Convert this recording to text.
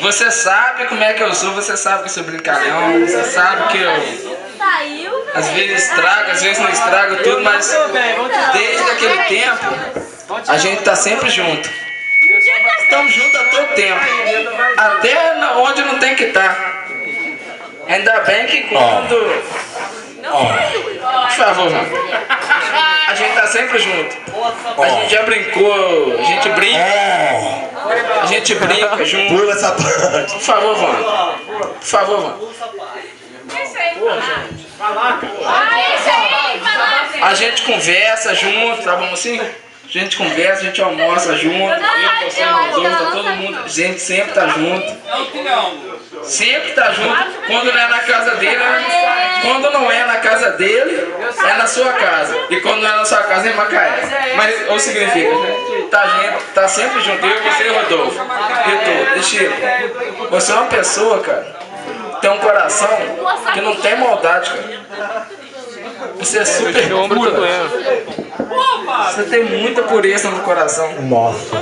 Você sabe como é que eu sou, você sabe que eu sou brincalhão, você sabe que eu às vezes estrago, às vezes não estrago tudo, mas desde aquele tempo a gente tá sempre junto. Estamos juntos a todo tempo, até onde não tem que estar. Ainda bem que quando... Por favor, mano. A gente tá sempre junto. A gente já brincou, a gente brinca junto. Pula essa parte. Por favor, mano. Por favor, mano. A gente conversa junto, tá bom assim? A gente conversa, a gente almoça junto. Eu, você, nós dois, tá todo mundo. A gente sempre tá junto. Sempre tá junto. Quando não é na casa dele, quando não é na casa dele, é na sua casa. E quando não é na sua casa, é em Macaé. Mas ou significa, a gente tá sempre junto. Eu, você e o Rodolfo. E Chico, você é uma pessoa, cara, tem um coração que não tem maldade, cara. Você é super pura. Você tem muita pureza no coração. Nossa.